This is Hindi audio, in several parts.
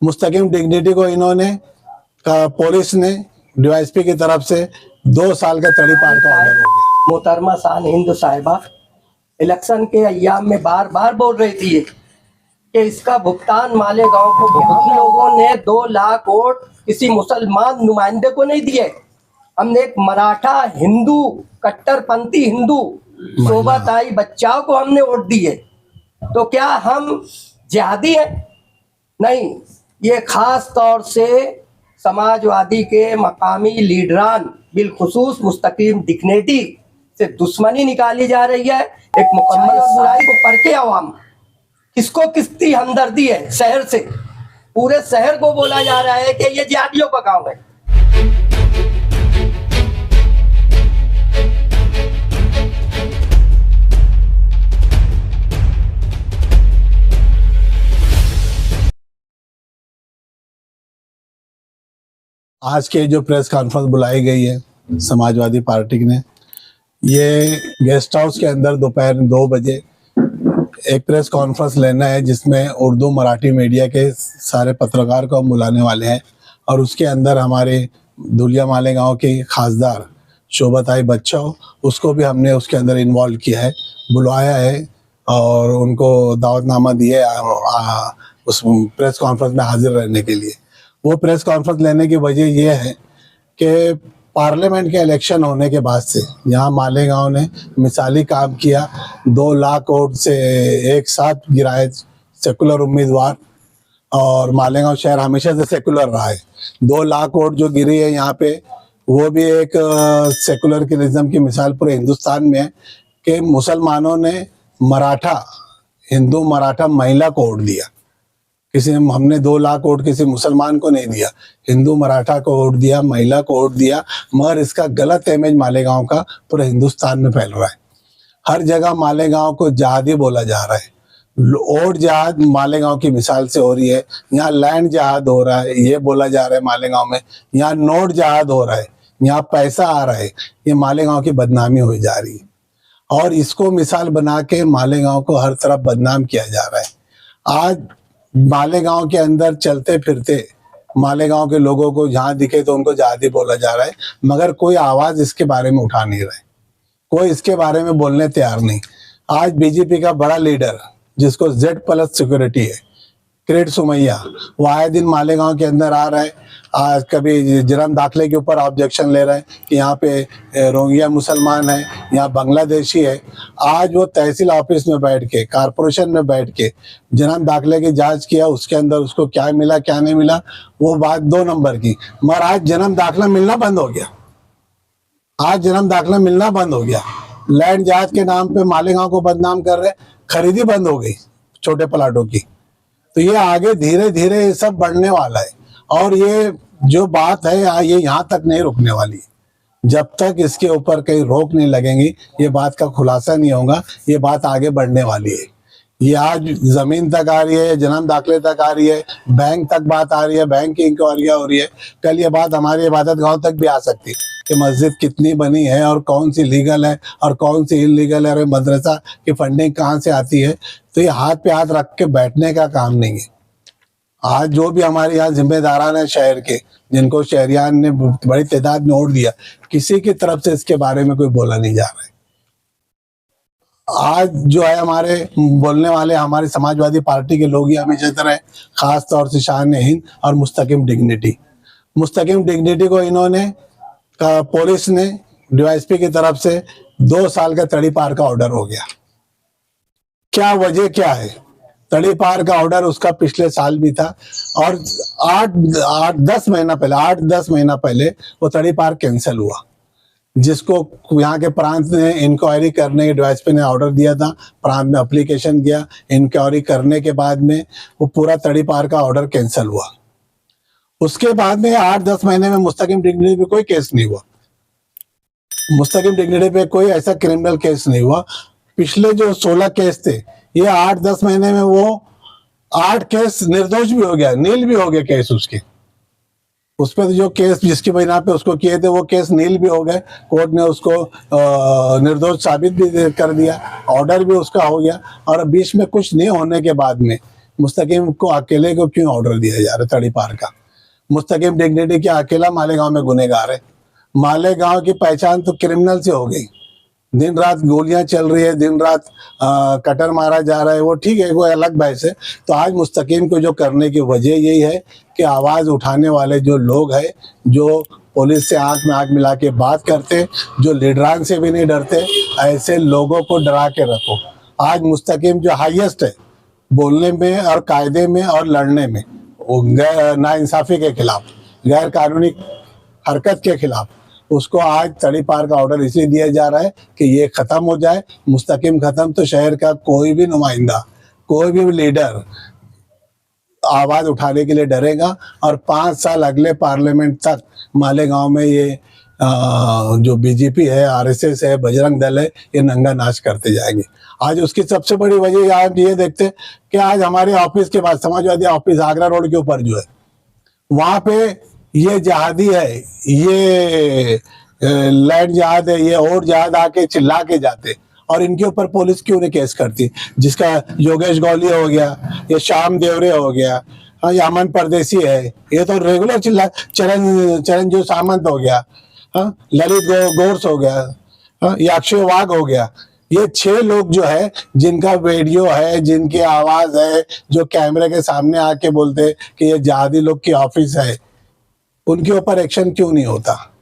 मुस्तकिम डिग्निटी को इन्होंने पुलिस ने डीवाईएसपी की तरफ से 2 साल का तड़ीपार का ऑर्डर हो गया। मोहतरमा शान हिंद साहिबा इलेक्शन के अय्याम में बार बार बोल रही थी कि इसका भुगतान मालेगांव को, हम लोगों ने 2 लाख वोट किसी मुसलमान नुमाइंदे को नहीं दिए। हमने एक मराठा हिंदू, कट्टरपंथी हिंदू शोभाताई बच्चाओं को हमने वोट दिए। तो क्या हम जिहादी हैं? नहीं, ये खास तौर से समाजवादी के मकामी लीडरान बिलखुसूस मुस्तकिम डिग्निटी से दुश्मनी निकाली जा रही है। एक मुकम्मल बुराई को परखे अवाम किसको किसकी हमदर्दी है। शहर से पूरे शहर को बोला जा रहा है कि ये जिहादियों का गांव है। आज के जो प्रेस कॉन्फ्रेंस बुलाई गई है समाजवादी पार्टी ने, ये गेस्ट हाउस के अंदर दोपहर 2 बजे एक प्रेस कॉन्फ्रेंस लेना है जिसमें उर्दू मराठी मीडिया के सारे पत्रकार को हम बुलाने वाले हैं। और उसके अंदर हमारे धुलिया मालेगांव के खासदार शोभाताई बच्चा उसको भी हमने उसके अंदर इन्वॉल्व किया है, बुलाया है और उनको दावतनामा दिए उस प्रेस कॉन्फ्रेंस में हाजिर रहने के लिए। वो प्रेस कॉन्फ्रेंस लेने की वजह ये है कि पार्लियामेंट के इलेक्शन होने के बाद से यहाँ मालेगांव ने मिसाली काम किया। 2 लाख वोट से एक साथ गिराए सेकुलर उम्मीदवार, और मालेगांव शहर हमेशा से सेकुलर रहा है। 2 लाख वोट जो गिरी है यहाँ पे, वो भी एक सेकुलरिज्म की मिसाल पूरे हिंदुस्तान में है कि मुसलमानों ने मराठा, हिंदू मराठा महिला को वोट दिया। हमने 2 लाख वोट किसी मुसलमान को नहीं दिया, हिंदू मराठा को वोट दिया, महिला को वोट दिया। मगर इसका गलत इमेज मालेगांव का पूरे हिंदुस्तान में फैल रहा है। हर जगह मालेगांव को जहादी बोला जा रहा है। वोट जहाद मालेगांव की मिसाल से हो रही है। यहाँ लैंड जहाद हो रहा है, ये बोला जा रहा है मालेगांव में। यहाँ नोट जहाद हो रहा है, यहाँ पैसा आ रहा है। ये मालेगांव की बदनामी हो जा रही है और इसको मिसाल बना के मालेगांव को हर तरफ बदनाम किया जा रहा है। आज मालेगांव के अंदर चलते फिरते मालेगांव के लोगों को जहां दिखे तो उनको जहादी बोला जा रहा है, मगर कोई आवाज इसके बारे में उठा नहीं रहा है, कोई इसके बारे में बोलने तैयार नहीं। आज बीजेपी का बड़ा लीडर जिसको Z+ सिक्योरिटी है, किरीट सोमैया, वो आए दिन मालेगांव के अंदर आ रहा है। आज कभी जन्म दाखिले के ऊपर ऑब्जेक्शन ले रहा है कि यहाँ पे रोहिंग्या मुसलमान है, यहाँ बांग्लादेशी है। आज वो तहसील ऑफिस में बैठ के, कारपोरेशन में बैठ के जन्म दाखिले की जांच किया, उसके अंदर उसको क्या मिला क्या नहीं मिला वो बात 2 नंबर की। मगर आज जन्म दाखिला मिलना बंद हो गया। आज जन्म दाखिला मिलना बंद हो गया। लैंड जहाज के नाम पे मालेगांव को बदनाम कर रहे, खरीदी बंद हो गई छोटे प्लाटों की। तो ये आगे धीरे धीरे ये सब बढ़ने वाला है और ये जो बात है ये यहाँ तक नहीं रुकने वाली। जब तक इसके ऊपर कहीं रोक नहीं लगेंगी, ये बात का खुलासा नहीं होगा, ये बात आगे बढ़ने वाली है। ये आज जमीन तक आ रही है, जन्म दाखिले तक आ रही है, बैंक तक बात आ रही है, बैंक की इंक्वायरियाँ हो रही है। कल ये बात हमारी इबादत गांव तक भी आ सकती है कि मस्जिद कितनी बनी है और कौन सी लीगल है और कौन सी इलीगल है और मदरसा की फंडिंग कहाँ से आती है। तो ये हाथ पे हाथ रख के बैठने का काम नहीं है। आज जो भी हमारे यहाँ जिम्मेदारान है शहर के, जिनको शहरियान ने बड़ी तादाद में वोट दिया, किसी की तरफ से इसके बारे में कोई बोला नहीं जा रहा है। आज जो है हमारे बोलने वाले हमारी समाजवादी पार्टी के लोग ही हमेशा तरह, खास तौर से शान हिंद और मुस्तकिम डिग्निटी को इन्होंने पुलिस ने डीवाईएसपी की तरफ से 2 साल का तड़ीपार का ऑर्डर हो गया। क्या वजह क्या है? तड़ीपार का ऑर्डर उसका पिछले साल भी था और 8-10 महीना पहले वो तड़ीपार कैंसिल हुआ, जिसको यहाँ के प्रांत ने इंक्वायरी करने के डीवाईएसपी ने ऑर्डर दिया था। प्रांत में एप्लीकेशन किया, इंक्वायरी करने के बाद में वो पूरा तड़ीपार का ऑर्डर कैंसिल हुआ। उसके बाद में 8-10 महीने में मुस्तकिम डिग्निटी पे कोई केस नहीं हुआ। मुस्तकिम डिग्निटी पे कोई ऐसा क्रिमिनल केस नहीं हुआ। पिछले जो 16 केस थे, ये 8-10 महीने में वो 8 केस निर्दोष भी हो गया, नील भी हो गया केस उसके। उस पर जो केस जिसकी बिना पे उसको किए थे वो केस नील भी हो गए। कोर्ट ने उसको निर्दोष साबित भी कर दिया, ऑर्डर भी उसका हो गया। और बीच में कुछ नहीं होने के बाद में मुस्तकीम को अकेले को क्यों ऑर्डर दिया जा रहा है तड़ीपार का? मुस्तकीम डिग्निटी क्या अकेला मालेगांव में गुनहगार है? मालेगांव की पहचान तो क्रिमिनल से हो गई। दिन रात गोलियां चल रही है, दिन रात कटर मारा जा रहा है, वो ठीक है, कोई अलग बहस है। तो आज मुस्तकीम को जो करने की वजह यही है कि आवाज़ उठाने वाले जो लोग हैं, जो पुलिस से आंख में आंख मिला के बात करते, जो लीडरान से भी नहीं डरते, ऐसे लोगों को डरा के रखो। आज मुस्तकीम जो हाईएस्ट है बोलने में और कायदे में और लड़ने में, वो नाइंसाफ़ी के खिलाफ, गैर कानूनी हरकत के खिलाफ, उसको आज तड़ीपार का ऑर्डर इसलिए दिया जा रहा है कि ये खत्म हो जाए। मुस्तकीम खत्म तो शहर का कोई भी नुमाइंदा, कोई भी लीडर आवाज उठाने के लिए डरेगा। और 5 साल अगले पार्लियामेंट तक मालेगांव में ये जो बीजेपी है, आरएसएस है, बजरंग दल है, ये नंगा नाच करते जाएंगे। आज उसकी सबसे बड़ी वजह आप ये देखते कि आज हमारे ऑफिस के पास, समाजवादी ऑफिस आगरा रोड के ऊपर जो है, वहां पे ये जहादी है, ये लैंड जहाद है, ये और जहाद आके चिल्ला के जाते, और इनके ऊपर पुलिस क्यों नहीं केस करती? जिसका योगेश गौलिया हो गया, ये श्याम देवरे हो गया, ये अमन परदेसी है, ये तो रेगुलर चिल्ला, चरणजीव सामंत हो गया, ललित गोर्स हो गया, ये अक्षय वाघ हो गया। ये 6 लोग जो है, जिनका वीडियो है, जिनकी आवाज है, जो कैमरे के सामने आके बोलते कि ये जहादी लोग की ऑफिस है, उनके ऊपर एक्शन क्यों नहीं होता?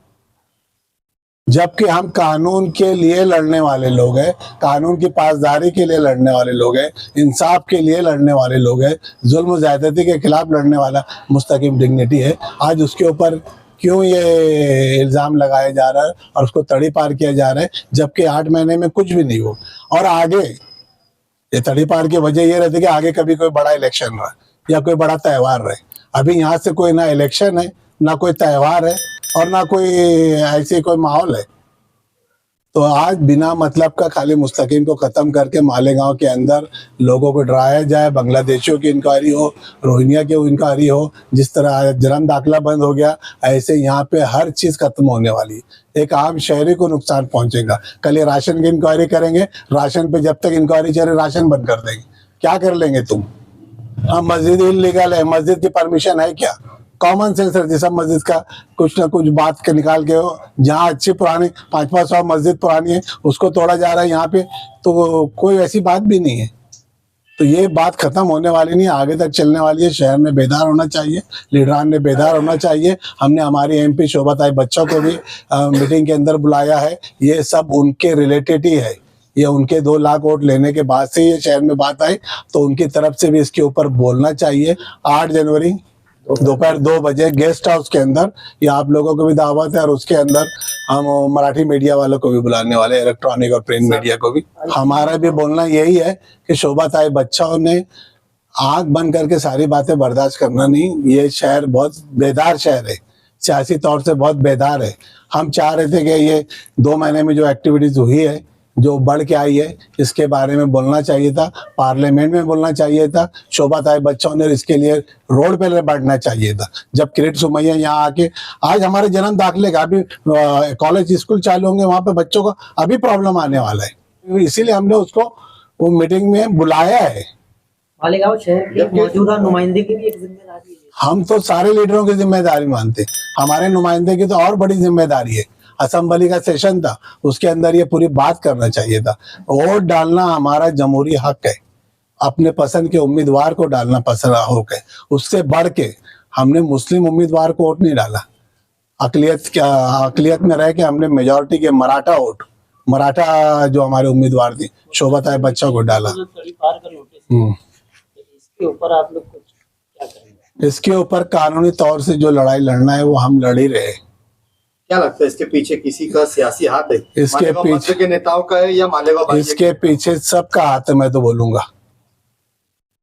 जबकि हम कानून के लिए लड़ने वाले लोग हैं, कानून की पासदारी के लिए लड़ने वाले लोग हैं, इंसाफ के लिए लड़ने वाले लोग हैं, जुल्म ज़्यादती के खिलाफ लड़ने वाला मुस्तकीम डिग्निटी है। आज उसके ऊपर क्यों ये इल्ज़ाम लगाया जा रहा है और उसको तड़ीपार किया जा रहा है, जबकि 8 महीने में कुछ भी नहीं हो। और आगे ये तड़ीपार की वजह ये रहती है कि आगे कभी कोई बड़ा इलेक्शन रहे या कोई बड़ा त्यौहार रहे। अभी यहाँ से कोई ना इलेक्शन है, ना कोई त्यौहार है, और ना कोई ऐसे कोई माहौल है। तो आज बिना मतलब का खाली मुस्तकीम को खत्म करके मालेगांव के अंदर लोगों को डराया जाए, बांग्लादेशियों की इंक्वायरी हो, रोहिंग्या की इंक्वायरी हो, जिस तरह जन्म दाखिला बंद हो गया, ऐसे यहाँ पे हर चीज़ खत्म होने वाली है। एक आम शहरी को नुकसान पहुंचेगा। कल ये राशन की इंक्वायरी करेंगे, राशन पे जब तक इंक्वायरी चले राशन बंद कर देंगे। क्या कर लेंगे तुम? हाँ, मस्जिद इलीगल है, मस्जिद की परमिशन है क्या? कॉमन सेंस रहती सब मस्जिद का, कुछ ना कुछ बात के निकाल के हो। जहाँ अच्छी पुरानी 500 मस्जिद पुरानी है, उसको तोड़ा जा रहा है यहाँ पे, तो कोई ऐसी बात भी नहीं है। तो ये बात खत्म होने वाली नहीं, आगे तक चलने वाली है। शहर में बेदार होना चाहिए, लीडरान ने बेदार होना चाहिए। हमने हमारी एमपी शोभा ताई बच्चों को भी मीटिंग के अंदर बुलाया है। ये सब उनके रिलेटेड ही है, ये उनके 2 लाख वोट लेने के बाद से ये शहर में बात आई, तो उनकी तरफ से भी इसके ऊपर बोलना चाहिए। 8 जनवरी दोपहर 2 बजे गेस्ट हाउस के अंदर ये आप लोगों को भी दावत है, और उसके अंदर हम मराठी मीडिया वालों को भी बुलाने वाले, इलेक्ट्रॉनिक और प्रिंट मीडिया को भी। हमारा भी बोलना यही है कि शोभा ताई बच्चों ने आंख बंद करके सारी बातें बर्दाश्त करना नहीं। ये शहर बहुत बेदार शहर है, सियासी तौर से बहुत बेदार है। हम चाह रहे थे कि ये 2 महीने में जो एक्टिविटीज हुई है, जो बढ़ के आई है, इसके बारे में बोलना चाहिए था, पार्लियामेंट में बोलना चाहिए था। शोभा ताई बच्चों ने इसके लिए रोड पे बैठना चाहिए था। जब किरीट सुमैया यहाँ आके, आज हमारे जन्म दाखिले का अभी कॉलेज स्कूल चालू होंगे, वहाँ पे बच्चों को अभी प्रॉब्लम आने वाला है, इसीलिए हमने उसको वो मीटिंग में बुलाया है। मालेगांव शहर के मौजूदा नुमाइंदे की भी एक जिम्मेदारी है। हम तो सारे लीडरों की जिम्मेदारी मानते, हमारे नुमाइंदे की तो और बड़ी जिम्मेदारी है। असेंबली का सेशन था, उसके अंदर ये पूरी बात करना चाहिए था। वोट डालना हमारा जमहूरी हक है, अपने पसंद के उम्मीदवार को डालना पसंद हक है। उससे बढ़ के हमने मुस्लिम उम्मीदवार को वोट नहीं डाला। अकलियत में रह के हमने मेजॉरिटी के मराठा जो हमारे उम्मीदवार थी शोभा ताई बच्चों को डाला। इसके ऊपर आप लोग कुछ क्या करेंगे? इसके ऊपर कानूनी तौर से जो लड़ाई लड़ना है वो हम लड़ ही रहे। क्या लगता है इसके पीछे किसी का सियासी हाथ है? इसके पीछे के नेताओं का है या मालेगांव? इसके पीछे सबका हाथ है, मैं तो बोलूंगा।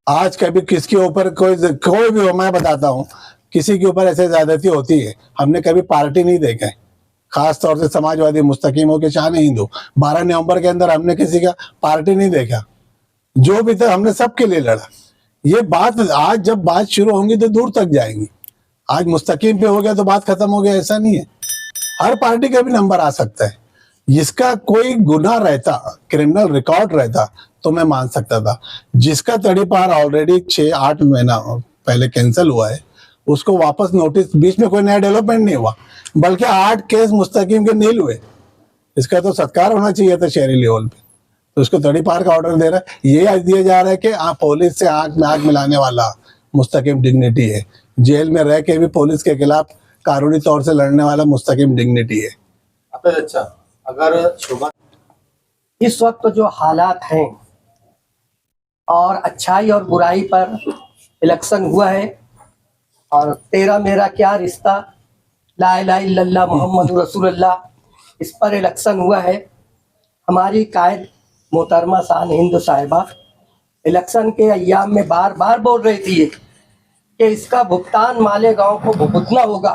आज कभी किसके ऊपर कोई भी हो, मैं बताता हूँ, किसी के ऊपर ऐसे ज्यादती होती है, हमने कभी पार्टी नहीं देखा है। खास तौर से समाजवादी मुस्तकीम हो के शान हिंदू, 12 नवंबर के अंदर हमने किसी का पार्टी नहीं देखा। जो भी था हमने सबके लिए लड़ा। ये बात आज जब बात शुरू होंगी तो दूर तक जाएंगी। आज मुस्तकीम पे हो गया तो बात खत्म हो गया, ऐसा नहीं है। हर पार्टी का भी नंबर आ सकता है। जिसका कोई गुनाह रहता, क्रिमिनल रिकॉर्ड रहता, तो मैं मान सकता था। जिसका तड़ीपार ऑलरेडी 6-8 महीना पहले कैंसिल हुआ है, उसको वापस नोटिस, बीच में कोई नया डेवलपमेंट नहीं हुआ, बल्कि 8 केस मुस्तकीम के नील हुए। इसका तो सत्कार होना चाहिए था शहरी लेवल पे। तो उसको तड़ीपार का ऑर्डर दे रहा है। ये दिया जा रहा है कि पुलिस से आंख में आंख मिलाने वाला मुस्तकीम डिग्निटी है। जेल में रह के भी पुलिस के खिलाफ कानूनी तौर से लड़ने वाला मुस्तकीम डिग्निटी है। अच्छा, अगर शोभा इस वक्त जो हालात हैं और अच्छाई और बुराई पर इलेक्शन हुआ है, और तेरा मेरा क्या रिश्ता, ला इलाहा इल्लल्लाह मोहम्मद रसूलुल्लाह, इस पर इलेक्शन हुआ है। हमारी कायद मोहतरमा शान हिंद साहिबा इलेक्शन के अय्याम में बार बार बोल रही थी कि इसका भुगतान मालेगांव को भुगतना होगा।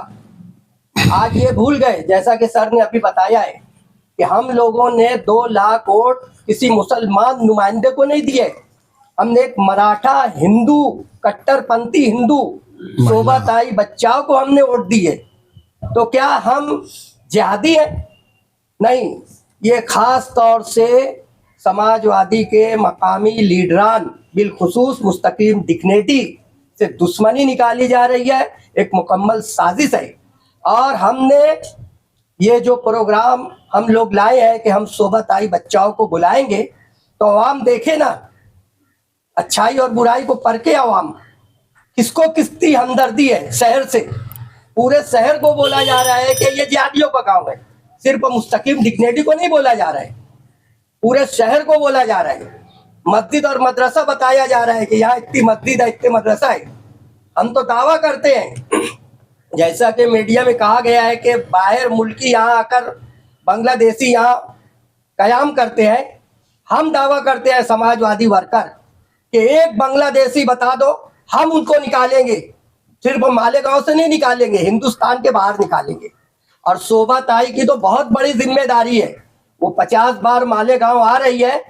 आज ये भूल गए, जैसा कि सर ने अभी बताया है, कि हम लोगों ने 2 लाख वोट किसी मुसलमान नुमाइंदे को नहीं दिए। हमने एक मराठा हिंदू, कट्टरपंथी हिंदू शोभाताई बच्चाओं को हमने वोट दिए। तो क्या हम जिहादी हैं? नहीं, ये खास तौर से समाजवादी के मकामी लीडरान, बिलखुसूस मुस्तकीम डिग्निटी से दुश्मनी निकाली जा रही है। एक मुकम्मल साजिश है। और हमने ये जो प्रोग्राम हम लोग लाए हैं कि हम शोभाताई बच्चाओं को बुलाएंगे, तो आवाम देखे ना, अच्छाई और बुराई को परखे आवाम, किसको किसकी हमदर्दी है। शहर से, पूरे शहर को बोला जा रहा है कि ये जिहादियों का गांव है। सिर्फ मुस्तकीम डिग्निटी को नहीं बोला जा रहा है, पूरे शहर को बोला जा रहा है। मस्जिद और मदरसा बताया जा रहा है कि यहाँ इतनी मस्जिद है, इतने मदरसा है। हम तो दावा करते हैं, जैसा कि मीडिया में कहा गया है कि बाहर मुल्की यहाँ आकर बांग्लादेशी यहाँ कयाम करते हैं। हम दावा करते हैं समाजवादी वर्कर कि एक बांग्लादेशी बता दो, हम उनको निकालेंगे। सिर्फ मालेगांव से नहीं निकालेंगे, हिंदुस्तान के बाहर निकालेंगे। और शोभाताई की तो बहुत बड़ी जिम्मेदारी है। वो 50 बार मालेगांव आ रही है,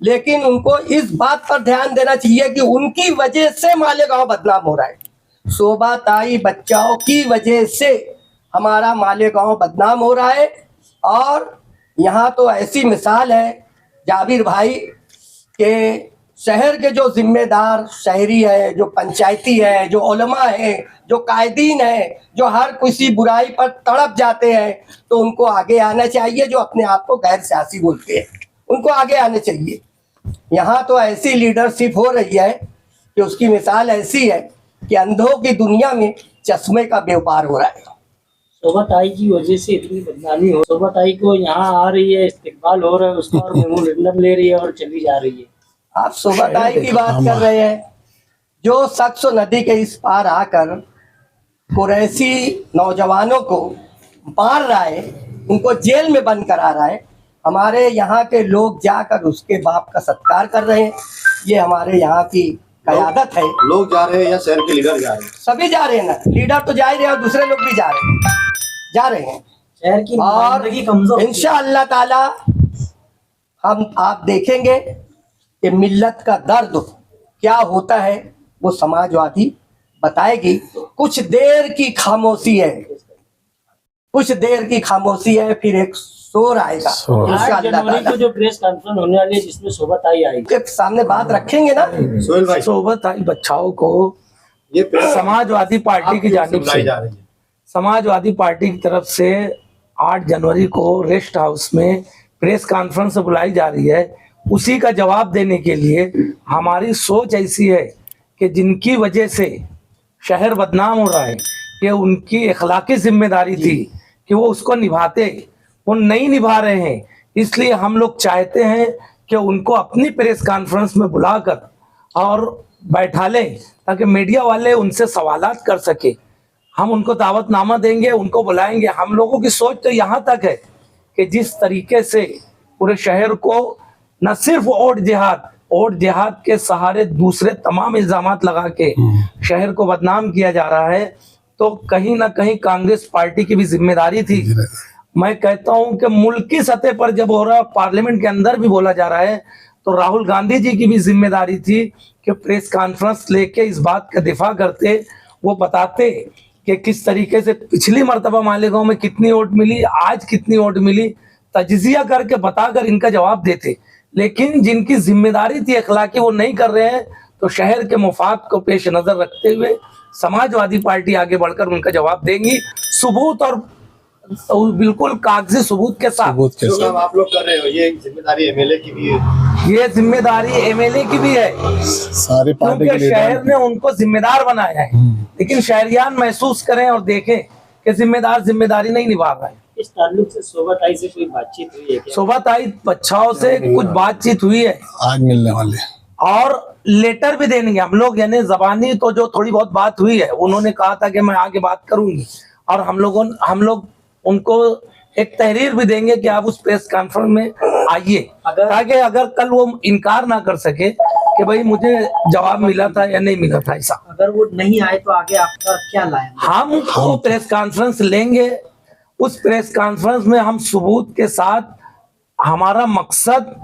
लेकिन उनको इस बात पर ध्यान देना चाहिए कि उनकी वजह से मालेगांव बदनाम हो रहा है। शोभाताई बच्चाओं की वजह से हमारा मालेगांव बदनाम हो रहा है। और यहाँ तो ऐसी मिसाल है जाबिर भाई के शहर के जो जिम्मेदार शहरी है, जो पंचायती है, जो उलमा है, जो कायदीन है, जो हर किसी बुराई पर तड़प जाते हैं, तो उनको आगे आना चाहिए। जो अपने आप को गैर सियासी बोलते हैं, उनको आगे आने चाहिए। यहाँ तो ऐसी लीडरशिप हो रही है कि उसकी मिसाल ऐसी है कि अंधों की दुनिया में चश्मे का व्यापार हो रहा है। शोभाताई की वजह से इतनी बदनामी हो, शोभाताई को यहाँ आ रही है, इस्तेकबाल हो रहा है उसका, और मेमोरेंडम ले रही है और चली जा रही है। आप शोभाताई की बात कर रहे हैं, जो शख्स नदी के इस पार आकर कुरैशी नौजवानों को मार रहा है, उनको जेल में बंद करा रहा है। हमारे यहाँ के लोग जाकर उसके बाप का सत्कार कर रहे हैं। ये हमारे यहाँ की कयादत है। लोग जा रहे हैं या शहर के लीडर जा रहे हैं? सभी जा रहे हैं ना, लीडर तो जा ही रहे हैं और दूसरे लोग भी जा रहे हैं। शहर की और नुमाइंदगी कमजोर इंशाअल्लाह ताला आप देखेंगे कि मिल्लत का दर्द क्या होता है, वो समाजवादी बताएगी। कुछ देर की खामोशी है, कुछ देर की खामोशी है, फिर एक शोर आएगा। 8 जनवरी को जो प्रेस कॉन्फ्रेंस होने वाली है, जिसमें शोभाताई आएगी, के सामने बात रखेंगे ना। सोहेल भाई, शोभाताई बच्चाओं को ये प्रेस समाजवादी पार्टी की जानिब बुलाई से, जा रही है। समाजवादी पार्टी की तरफ से 8 जनवरी को रेस्ट हाउस में प्रेस कॉन्फ्रेंस बुलाई जा रही है। उसी का जवाब देने के लिए हमारी सोच ऐसी है कि जिनकी वजह से शहर बदनाम हो रहा है, कि उनकी अखलाकी जिम्मेदारी थी कि वो उसको निभाते, वो नहीं निभा रहे हैं। इसलिए हम लोग चाहते हैं कि उनको अपनी प्रेस कॉन्फ्रेंस में बुलाकर और बैठा लें, ताकि मीडिया वाले उनसे सवालात कर सके। हम उनको दावतनामा देंगे, उनको बुलाएंगे। हम लोगों की सोच तो यहाँ तक है कि जिस तरीके से पूरे शहर को न सिर्फ वोट जिहाद के सहारे दूसरे तमाम इल्जामात लगा के शहर को बदनाम किया जा रहा है, तो कहीं ना कहीं कांग्रेस पार्टी की भी जिम्मेदारी थी। मैं कहता हूं कि मुल्क की सतह पर जब हो रहा, पार्लियामेंट के अंदर भी बोला जा रहा है, तो राहुल गांधी जी की भी जिम्मेदारी थी कि प्रेस कॉन्फ्रेंस लेके इस बात का दिफा करते, वो बताते कि किस तरीके से पिछली मर्तबा मालेगांव में कितनी वोट मिली, आज कितनी वोट मिली, तजिजिया करके बताकर इनका जवाब देते, लेकिन जिनकी जिम्मेदारी थी अखलाकी वो नहीं कर रहे हैं। तो शहर के मुफाद को पेश नजर रखते हुए समाजवादी पार्टी आगे बढ़कर उनका जवाब देंगी, सबूत और बिल्कुल कागजी सबूत के साथ। सबूत के जो साथ काम आप लोग कर रहे हो ये जिम्मेदारी एमएलए की भी है। ये जिम्मेदारी एमएलए की भी है, सारी पार्टी के क्योंकि शहर ने लीडर उनको जिम्मेदार बनाया है। लेकिन शहरियान महसूस करें और देखें कि जिम्मेदार जिम्मेदारी नहीं निभा रहा है। इस ताल्लुक से शोभा ताई से कोई बातचीत हुई है क्या? शोभा ताई बच्चाओं से कुछ बातचीत हुई है आज मिलने वाले हैं। और लेटर भी देंगे हम लोग, यानी जबानी तो जो थोड़ी बहुत बात हुई है, उन्होंने कहा था कि मैं आगे बात करूंगी, और हम लोग उनको एक तहरीर भी देंगे कि आप उस प्रेस कॉन्फ्रेंस में आइए, ताकि अगर कल वो इनकार ना कर सके कि भाई मुझे जवाब मिला था या नहीं मिला था। ऐसा अगर वो नहीं आए तो आगे आपका क्या लाएंगे? हम वो प्रेस कॉन्फ्रेंस लेंगे, उस प्रेस कॉन्फ्रेंस में हम सबूत के साथ हमारा मकसद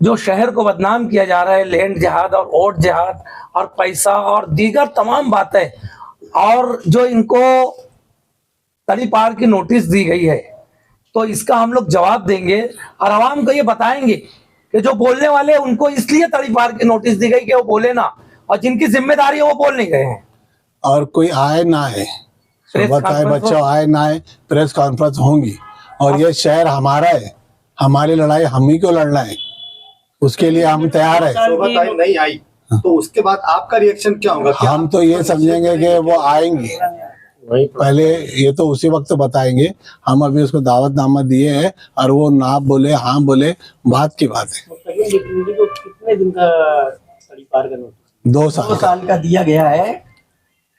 जो शहर को बदनाम किया जा रहा है, लैंड जिहाद और वोट जिहाद और पैसा और दीगर तमाम बातें, और जो इनको तड़ी पार की नोटिस दी गई है, तो इसका हम लोग जवाब देंगे और आवाम को ये बताएंगे कि जो बोलने वाले उनको इसलिए तड़ी पार की नोटिस दी गई कि वो बोले ना, और जिनकी जिम्मेदारी है वो बोल नहीं गए हैं। और कोई आए ना आए, बताए बच्चों आए ना आए, प्रेस कॉन्फ्रेंस होंगी। और ये शहर हमारा है, हमारी लड़ाई हम ही को लड़ना है, उसके लिए हम तैयार है। शोभा ताई नहीं आई तो उसके बाद आपका रिएक्शन क्या होगा? क्या हम तो ये समझेंगे कि वो आएंगे, पहले ये तो उसी वक्त बताएंगे। हम अभी उसको दावतनामा दिए हैं और वो ना बोले हाँ बोले, बात की बात है। को कितने दिन का तड़ी पार का नोटिस? 2 2 साल का दिया गया है,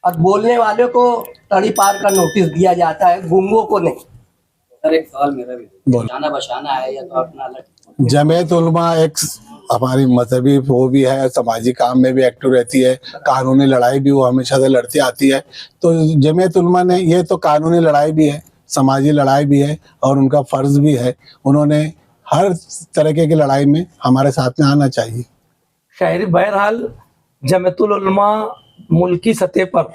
और बोलने वाले को तड़ी पार का नोटिस दिया जाता है, गूंगों को नहीं। सर एक सवाल मेरा भी, बोल। जाना बचाना है या तो अपना अलग? जमीयत उलमा एक हमारी मजहबी वो भी है, सामाजिक काम में भी एक्टिव रहती है, कानूनी लड़ाई भी वो हमेशा से लड़ती आती है। तो जमीयत उलमा ने ये तो कानूनी लड़ाई भी है, समाजी लड़ाई भी है, और उनका फर्ज भी है, उन्होंने हर तरीके की लड़ाई में हमारे साथ में आना चाहिए। शहरी बहरहाल जमीयतुल उलमा मुल्की सतह पर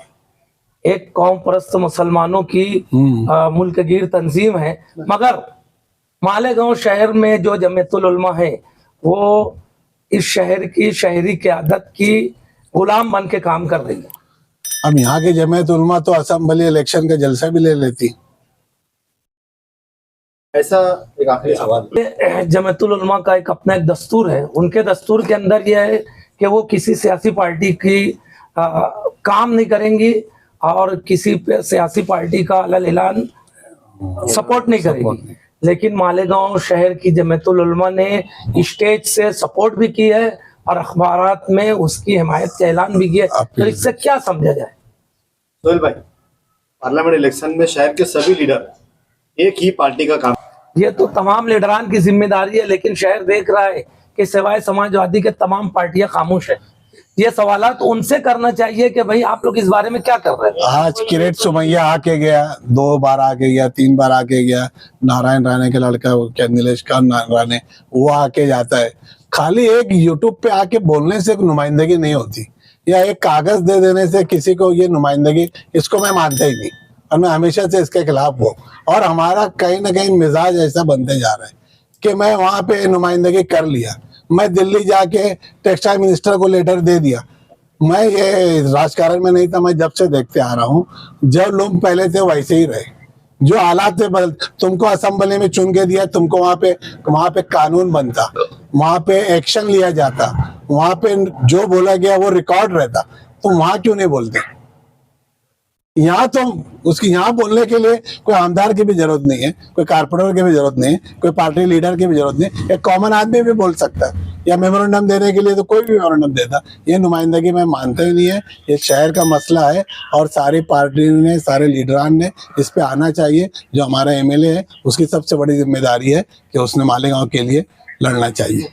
एक कौम परस्त मुसलमानों की मुल्क गिर तंजीम है, मगर मालेगांव शहर में जो जमीयतुल उलमा है वो इस शहर की शहरी क़यादत की गुलाम बन के काम कर रही है। अब यहाँ की जमीयत उलमा तो असेंबली इलेक्शन के जलसे भी ले लेती। ऐसा एक आखिरी सवाल, जमीयतुल उलमा का एक अपना एक दस्तूर है, उनके दस्तूर के अंदर यह है कि वो किसी सियासी पार्टी की काम नहीं करेंगी और किसी सियासी पार्टी का अलग ऐलान सपोर्ट नहीं करेगी। लेकिन मालेगांव शहर की जमीयतुल उलमा ने स्टेज से सपोर्ट भी की है और अखबारात में उसकी हिमायत का ऐलान भी किया है। तो इससे क्या समझा जाए? सोहेल भाई, पार्लियामेंट इलेक्शन में शहर के सभी लीडर एक ही पार्टी का काम, ये तो तमाम लीडरान की जिम्मेदारी है, लेकिन शहर देख रहा है कि सिवाय समाजवादी के तमाम पार्टियां खामोश है। ये सवालात तो उनसे करना चाहिए कि भाई आप लोग इस बारे में क्या कर रहे हैं। आज किरेट सुमैया आके गया, 2 बार आके गया, 3 बार आके गया, नारायण राणे के लड़का क्या नीलेश राणे वो आके जाता है। खाली एक यूट्यूब पे आके बोलने से नुमाइंदगी नहीं होती, या एक कागज दे देने से किसी को ये नुमाइंदगी, इसको मैं मानता ही नहीं और मैं हमेशा से इसके खिलाफ हूँ। और हमारा कहीं ना कहीं मिजाज ऐसा बनते जा रहा है कि मैं वहां पे नुमाइंदगी कर लिया, मैं दिल्ली जाके टेक्सटाइल मिनिस्टर को लेटर दे दिया। मैं ये राजकारण में नहीं था, मैं जब से देखते आ रहा हूँ, जब लोग पहले थे वैसे ही रहे, जो हालात थे बदल। तुमको असेंबली में चुन के दिया, तुमको वहां पे कानून बनता, वहां पे एक्शन लिया जाता, वहां पे जो बोला गया वो रिकॉर्ड रहता, तुम वहां क्यों नहीं बोलते? यहाँ तो उसकी यहाँ बोलने के लिए कोई आमदार की भी जरूरत नहीं है, कोई कारपोरेटर की भी जरूरत नहीं है, कोई पार्टी लीडर की भी जरूरत नहीं, एक कॉमन आदमी भी बोल सकता है। या मेमोरेंडम देने के लिए तो कोई भी मेमोरेंडम देता। ये नुमाइंदगी मैं मानता ही नहीं है, ये शहर का मसला है और सारी पार्टी ने, सारे लीडरान ने इस पे आना चाहिए। जो हमारा एमएलए है उसकी सबसे बड़ी जिम्मेदारी है कि उसने मालेगांव के लिए लड़ना चाहिए।